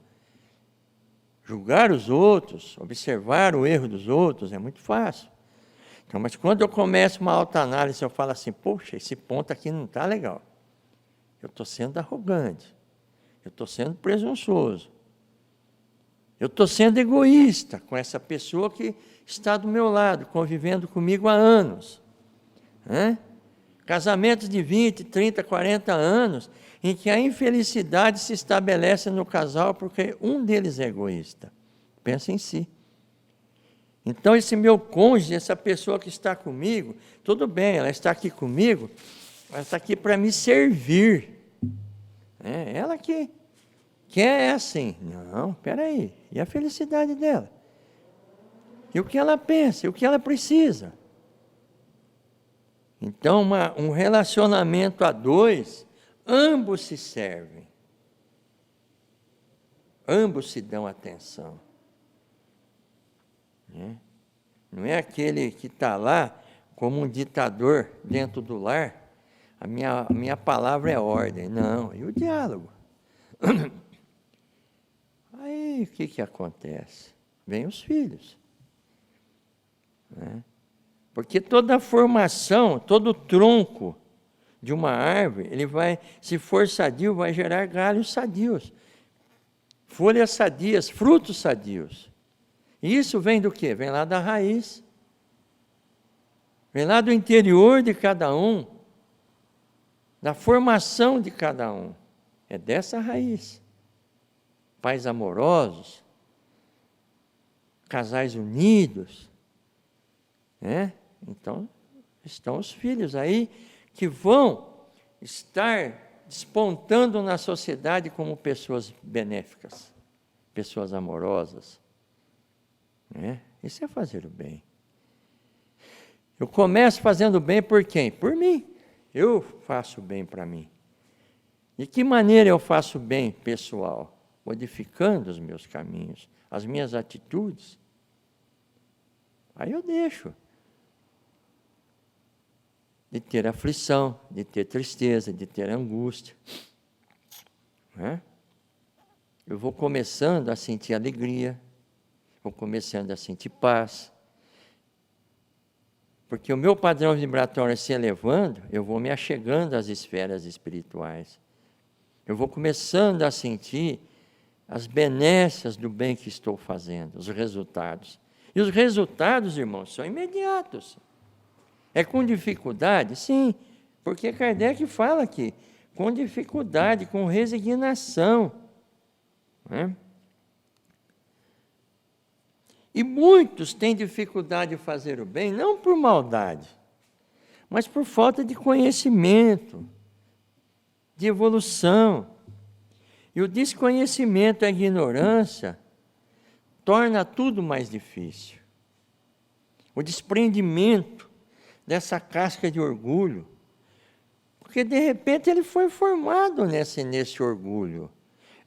Julgar os outros, observar o erro dos outros é muito fácil. Então, mas quando eu começo uma autoanálise, eu falo assim, poxa, esse ponto aqui não está legal. Eu estou sendo arrogante, eu estou sendo presunçoso. Eu estou sendo egoísta com essa pessoa que está do meu lado, convivendo comigo há anos. Né? Casamentos de 20, 30, 40 anos, em que a infelicidade se estabelece no casal porque um deles é egoísta. Pensa em si. Então, esse meu cônjuge, essa pessoa que está comigo, tudo bem, ela está aqui comigo, ela está aqui para me servir. Ela que é assim. Não, espera aí. E a felicidade dela? E o que ela pensa? E o que ela precisa? Então, um relacionamento a dois, ambos se servem. Ambos se dão atenção. Não é aquele que está lá como um ditador dentro do lar. A minha palavra é ordem. Não, e o diálogo? Aí, o que acontece? Vem os filhos. Porque toda a formação, todo o tronco de uma árvore, ele vai, se for sadio, vai gerar galhos sadios, folhas sadias, frutos sadios. E isso vem do quê? Vem lá da raiz. Vem lá do interior de cada um, da formação de cada um. É dessa raiz. Pais amorosos, casais unidos, Então, estão os filhos aí que vão estar despontando na sociedade como pessoas benéficas, pessoas amorosas. Isso é fazer o bem. Eu começo fazendo bem por quem? Por mim. Eu faço bem para mim. De que maneira eu faço bem, pessoal? Modificando os meus caminhos, as minhas atitudes. Aí eu deixo de ter aflição, de ter tristeza, de ter angústia. Eu vou começando a sentir alegria, vou começando a sentir paz. Porque o meu padrão vibratório se elevando, eu vou me achegando às esferas espirituais. Eu vou começando a sentir as benécias do bem que estou fazendo, os resultados. E os resultados, irmãos, são imediatos. É com dificuldade? Sim, porque Kardec fala aqui, com dificuldade, com resignação. E muitos têm dificuldade de fazer o bem, não por maldade, mas por falta de conhecimento, de evolução. E o desconhecimento, a ignorância, torna tudo mais difícil. O desprendimento dessa casca de orgulho, porque de repente ele foi formado nesse orgulho,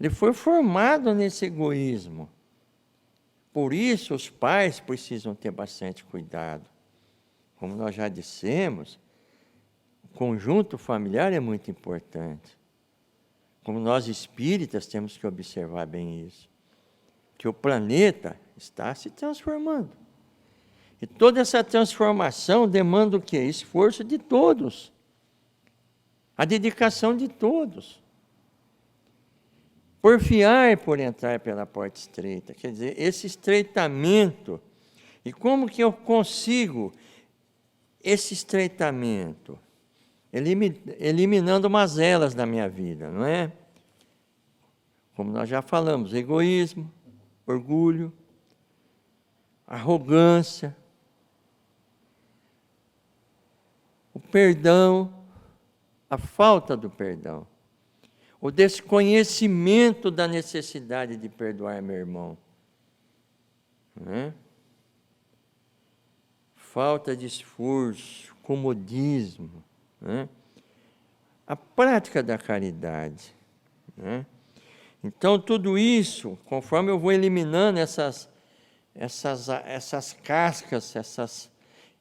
ele foi formado nesse egoísmo. Por isso os pais precisam ter bastante cuidado. Como nós já dissemos, o conjunto familiar é muito importante. Como nós espíritas temos que observar bem isso, que o planeta está se transformando. E toda essa transformação demanda o quê? Esforço de todos. A dedicação de todos. Porfiar por entrar pela porta estreita. Quer dizer, esse estreitamento. E como que eu consigo esse estreitamento? Eliminando mazelas da minha vida, não é? Como nós já falamos, egoísmo, orgulho, arrogância, o perdão, a falta do perdão, o desconhecimento da necessidade de perdoar meu irmão, né? Falta de esforço, comodismo, né? A prática da caridade, né? Então, tudo isso, conforme eu vou eliminando essas cascas,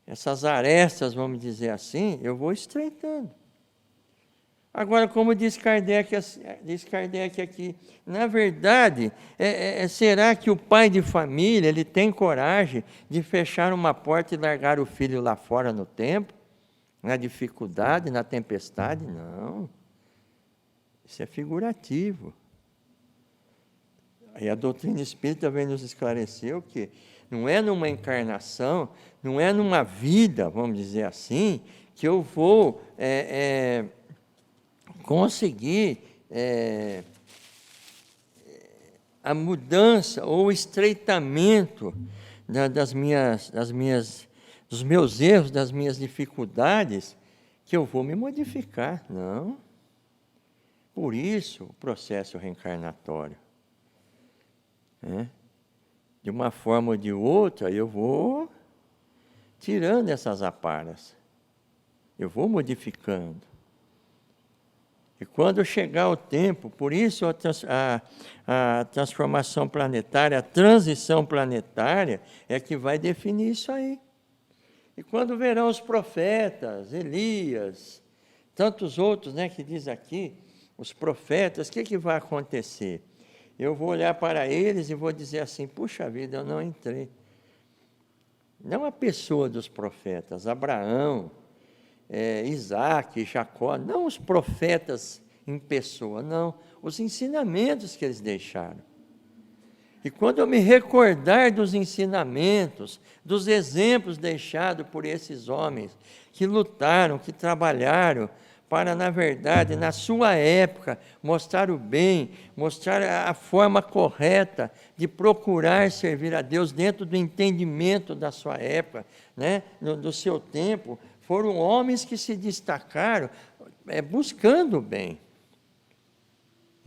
essas arestas, vamos dizer assim, eu vou estreitando. Agora, como diz Kardec aqui, na verdade, será que o pai de família ele tem coragem de fechar uma porta e largar o filho lá fora no tempo? Na dificuldade, na tempestade? Não. Isso é figurativo. Aí a doutrina espírita vem nos esclarecer o quê? Não é numa encarnação, não é numa vida, vamos dizer assim, que eu vou conseguir a mudança ou o estreitamento dos meus erros, das minhas dificuldades, que eu vou me modificar. Não. Por isso, o processo reencarnatório. De uma forma ou de outra, eu vou tirando essas aparas. Eu vou modificando. E quando chegar o tempo, por isso a transformação planetária, a transição planetária, é que vai definir isso aí. E quando verão os profetas, Elias, tantos outros, que diz aqui, os profetas, o que vai acontecer? Eu vou olhar para eles e vou dizer assim, puxa vida, eu não entrei. Não a pessoa dos profetas, Abraão, Isaac, Jacó, não os profetas em pessoa, não, os ensinamentos que eles deixaram. E quando eu me recordar dos ensinamentos, dos exemplos deixados por esses homens que lutaram, que trabalharam para, na verdade, na sua época, mostrar o bem, mostrar a forma correta de procurar servir a Deus dentro do entendimento da sua época, do seu tempo, foram homens que se destacaram buscando o bem.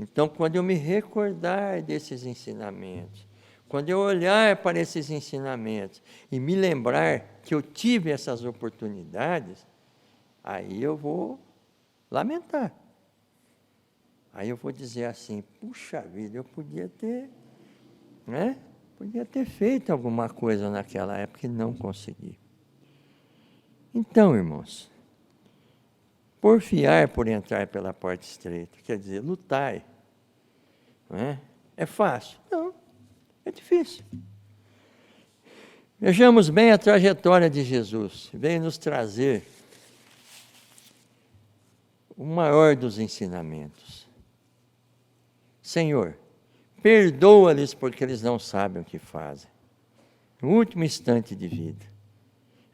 Então, quando eu me recordar desses ensinamentos, quando eu olhar para esses ensinamentos e me lembrar que eu tive essas oportunidades, aí eu vou lamentar. Aí eu vou dizer assim, puxa vida, eu podia ter feito alguma coisa naquela época e não consegui. Então, irmãos, porfiar por entrar pela porta estreita, quer dizer, lutai. Não é? É fácil? Não, é difícil. Vejamos bem a trajetória de Jesus. Veio nos trazer o maior dos ensinamentos. Senhor, perdoa-lhes porque eles não sabem o que fazem. No último instante de vida,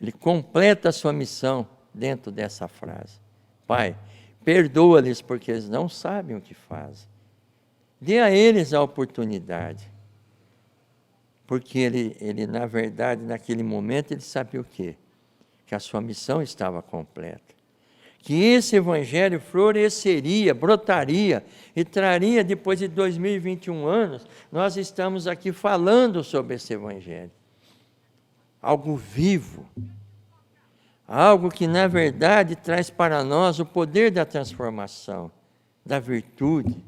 ele completa a sua missão dentro dessa frase. Pai, perdoa-lhes porque eles não sabem o que fazem. Dê a eles a oportunidade. Porque ele, na verdade, naquele momento, ele sabia o quê? Que a sua missão estava completa. Que esse evangelho floresceria, brotaria e traria, depois de 2021 anos, nós estamos aqui falando sobre esse evangelho. Algo vivo. Algo que, na verdade, traz para nós o poder da transformação, da virtude.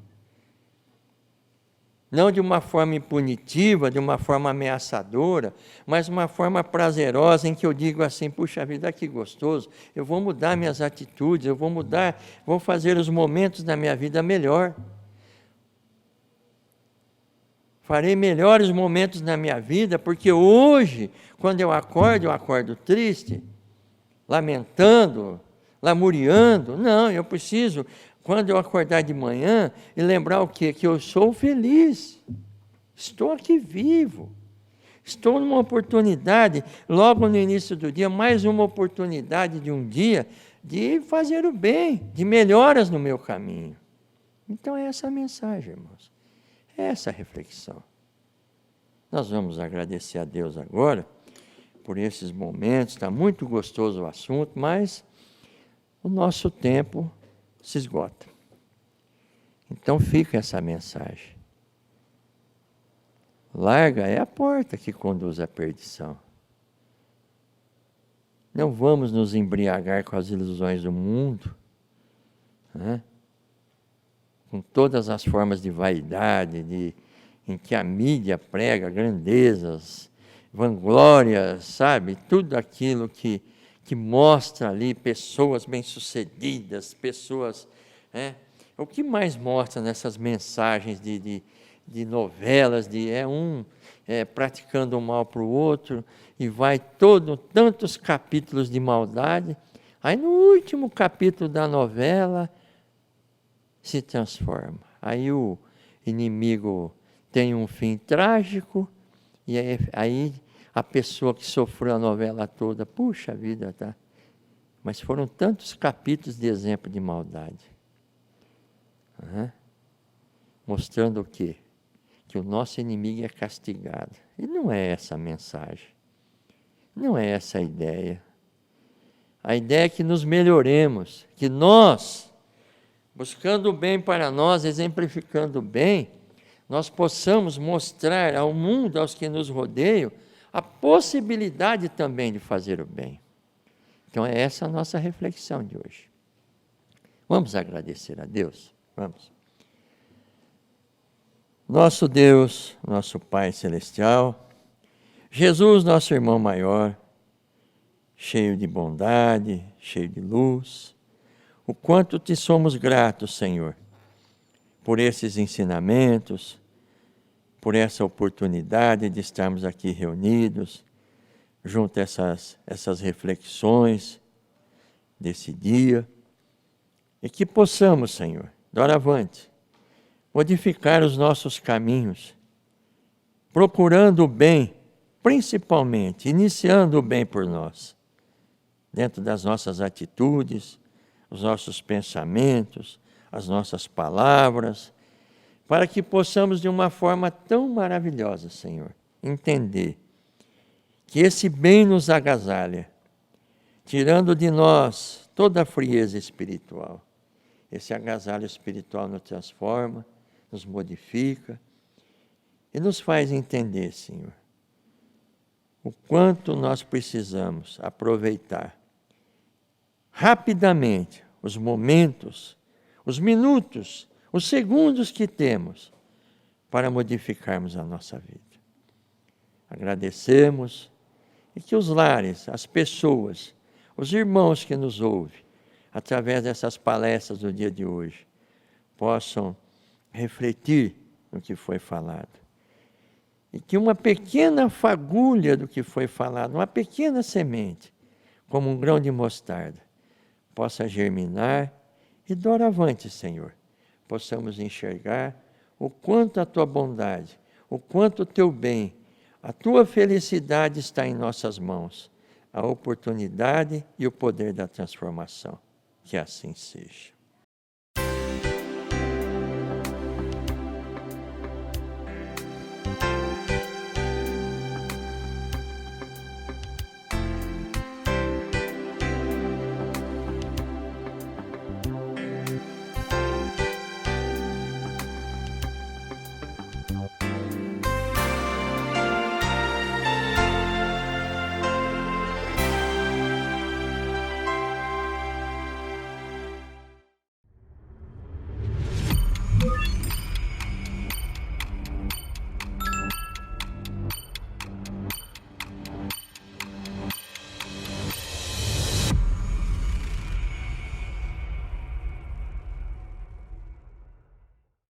Não de uma forma impunitiva, de uma forma ameaçadora, mas uma forma prazerosa em que eu digo assim, puxa vida, que gostoso, eu vou mudar minhas atitudes, eu vou fazer os momentos da minha vida melhor. Farei melhores momentos na minha vida, porque hoje, quando eu acordo triste, lamentando, lamuriando. Não, eu preciso, quando eu acordar de manhã, e lembrar o quê? Que eu sou feliz. Estou aqui vivo. Estou numa oportunidade, logo no início do dia, mais uma oportunidade de um dia, de fazer o bem, de melhoras no meu caminho. Então é essa a mensagem, irmãos. É essa a reflexão. Nós vamos agradecer a Deus agora por esses momentos, está muito gostoso o assunto, mas o nosso tempo se esgota. Então fica essa mensagem. Larga é a porta que conduz à perdição. Não vamos nos embriagar com as ilusões do mundo, com todas as formas de vaidade, em que a mídia prega grandezas, vanglórias, sabe? Tudo aquilo que mostra ali pessoas bem-sucedidas, pessoas... O que mais mostra nessas mensagens de novelas, praticando o mal para o outro, e vai tantos capítulos de maldade, aí no último capítulo da novela se transforma. Aí o inimigo tem um fim trágico, e aí a pessoa que sofreu a novela toda, puxa vida, tá Mas foram tantos capítulos de exemplo de maldade. Mostrando o quê? Que o nosso inimigo é castigado. E não é essa a mensagem. Não é essa a ideia. A ideia é que nos melhoremos, que nós, buscando o bem para nós, exemplificando o bem, nós possamos mostrar ao mundo, aos que nos rodeiam, a possibilidade também de fazer o bem. Então é essa a nossa reflexão de hoje. Vamos agradecer a Deus? Vamos. Nosso Deus, nosso Pai Celestial, Jesus, nosso irmão maior, cheio de bondade, cheio de luz, o quanto te somos gratos, Senhor, por esses ensinamentos, por essa oportunidade de estarmos aqui reunidos, junto a essas reflexões desse dia, e que possamos, Senhor, doravante, modificar os nossos caminhos, procurando o bem, principalmente, iniciando o bem por nós, dentro das nossas atitudes, os nossos pensamentos, as nossas palavras, para que possamos, de uma forma tão maravilhosa, Senhor, entender que esse bem nos agasalha, tirando de nós toda a frieza espiritual. Esse agasalho espiritual nos transforma, nos modifica e nos faz entender, Senhor, o quanto nós precisamos aproveitar rapidamente os momentos, os minutos, os segundos que temos para modificarmos a nossa vida. Agradecemos e que os lares, as pessoas, os irmãos que nos ouvem, através dessas palestras do dia de hoje, possam refletir no que foi falado. E que uma pequena fagulha do que foi falado, uma pequena semente, como um grão de mostarda, possa germinar e doravante, Senhor, possamos enxergar o quanto a Tua bondade, o quanto o Teu bem, a Tua felicidade está em nossas mãos, a oportunidade e o poder da transformação. Que assim seja.